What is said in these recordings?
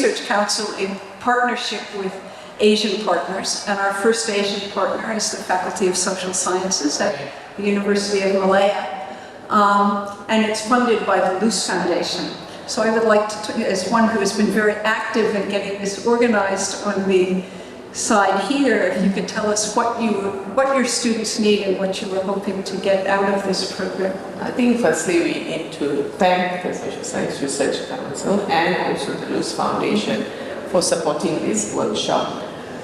Research Council in partnership with Asian partners, and our first Asian partner is the Faculty of Social Sciences at the University of Malaya, and it's funded by the Luce Foundation. So I would like to, as one who has been very active in getting this organized on the side here, if you could tell us what your students need and what you were hoping to get out of this program. I think firstly we need to thank the Social Science Research Council and also the Luce Foundation for supporting this workshop,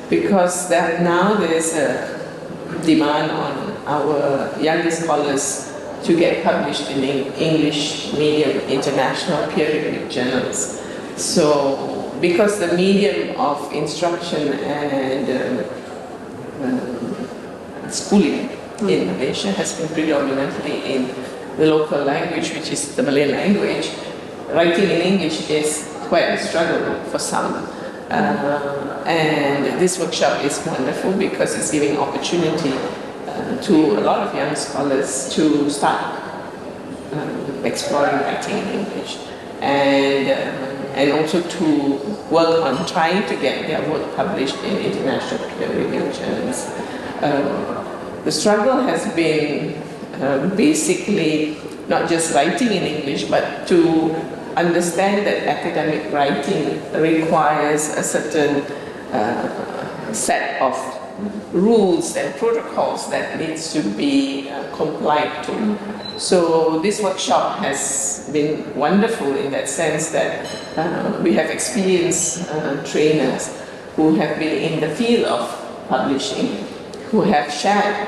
because now there is a demand on our younger scholars to get published in English medium international peer-reviewed journals. So because the medium of instruction and schooling in Malaysia has been predominantly in the local language, which is the Malay language, writing in English is quite a struggle for some. And this workshop is wonderful because it's giving opportunity to a lot of young scholars to start exploring writing in English, and also to work on trying to get their work published in international peer-reviewed journals. The struggle has been basically not just writing in English, but to understand that academic writing requires a certain set of rules and protocols that needs to be complied to. So this workshop has been wonderful in that sense that we have experienced trainers who have been in the field of publishing, who have shared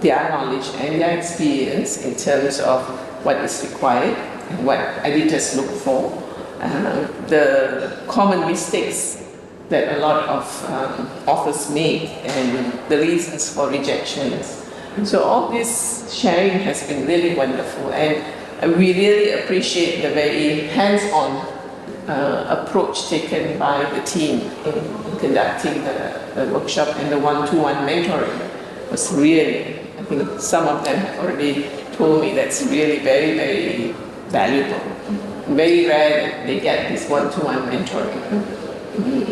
their knowledge and their experience in terms of what is required and what editors look for, the common mistakes that a lot of authors make and the reasons for rejections. So all this sharing has been really wonderful, and we really appreciate the very hands-on approach taken by the team in conducting the workshop, and the one-to-one mentoring was really, I think some of them have already told me that's really very, very valuable. Very rare that they get this one-to-one mentoring.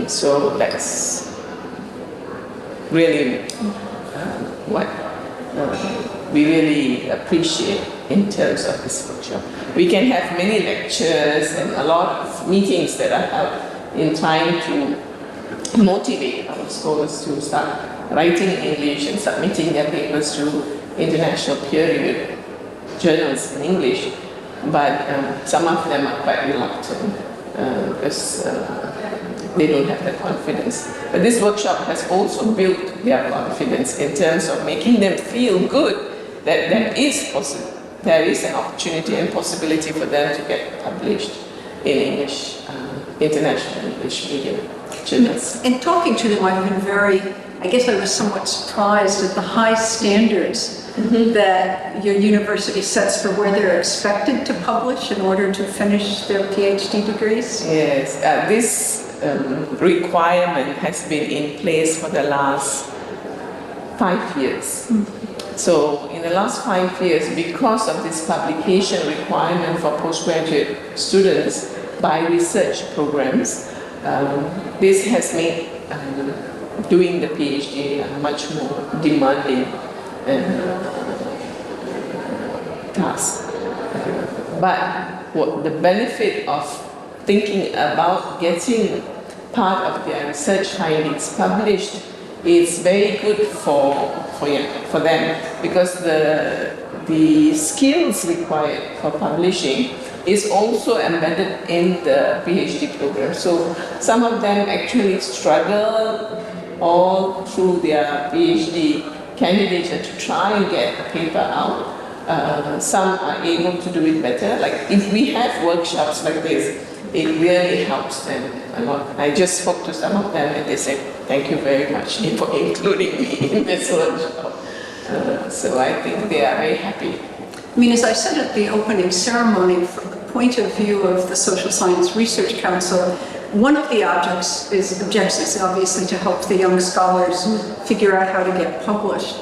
So that's really what we really appreciate in terms of this workshop. We can have many lectures and a lot of meetings that are held in trying to motivate our scholars to start writing in English and submitting their papers to international peer-reviewed journals in English, but some of them are quite reluctant because they don't have that confidence. But this workshop has also built their confidence in terms of making them feel good that there is an opportunity and possibility for them to get published in English, international English medium journals. In talking to them, I've been I guess I was somewhat surprised at the high standards that your university sets for where they're expected to publish in order to finish their PhD degrees. Yes, this requirement has been in place for the last 5 years. So in the last 5 years, because of this publication requirement for postgraduate students by research programs, this has made doing the PhD a much more demanding task. But what the benefit of thinking about getting part of their research findings published is very good for them, because the skills required for publishing is also embedded in the PhD program. So some of them actually struggle all through their PhD candidature to try and get a paper out. Some are able to do it better. Like if we have workshops like this, it really helps them a lot. I just spoke to some of them and they said, thank you very much for including me in this workshop. So I think they are very happy. I mean, as I said at the opening ceremony, from the point of view of the Social Science Research Council, one of the objectives is obviously to help the young scholars figure out how to get published.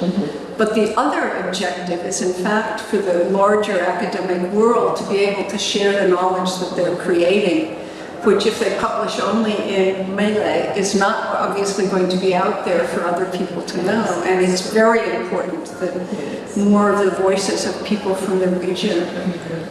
But the other objective is, in fact, for the larger academic world to be able to share the knowledge that they're creating which if they publish only in Malay is not obviously going to be out there for other people to know. And it's very important that more of the voices of people from the region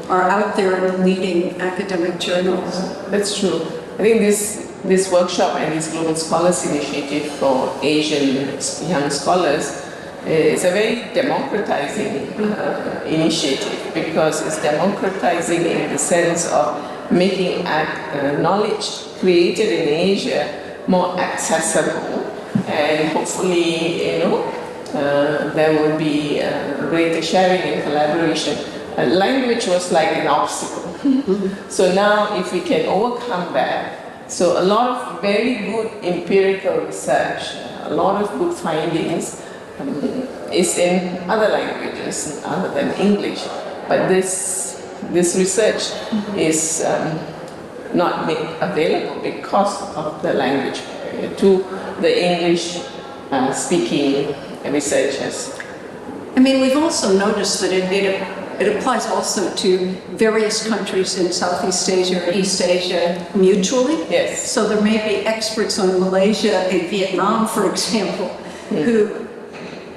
are out there in leading academic journals. That's true. I think this workshop and this Global Scholars Initiative for Asian young scholars is a very democratizing initiative, because it's democratizing in the sense of making knowledge created in Asia more accessible, and hopefully, there will be greater sharing and collaboration. Language was like an obstacle. So now if we can overcome that, so a lot of very good empirical research, a lot of good findings is in other languages other than English. But this research is not made available because of the language barrier to the English speaking researchers. I mean, we've also noticed that it applies also to various countries in Southeast Asia or East Asia mutually. Yes. So there may be experts on Malaysia and Vietnam, for example, who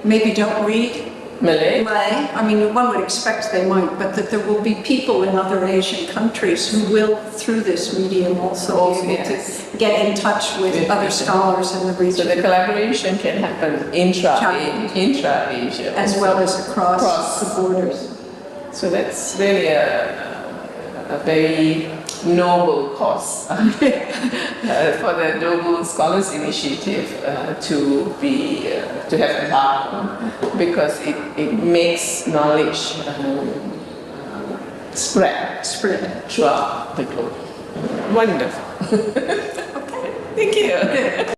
maybe don't read Malay? I mean, one would expect they might, but that there will be people in other Asian countries who will, through this medium, also be able to get in touch with other scholars in the region. So the collaboration can happen intra-Asia. As well as across the borders. So that's really a very noble cause for the Global Scholars Initiative to have embarked on, because it makes knowledge spread throughout the globe. Wonderful. Okay, thank you.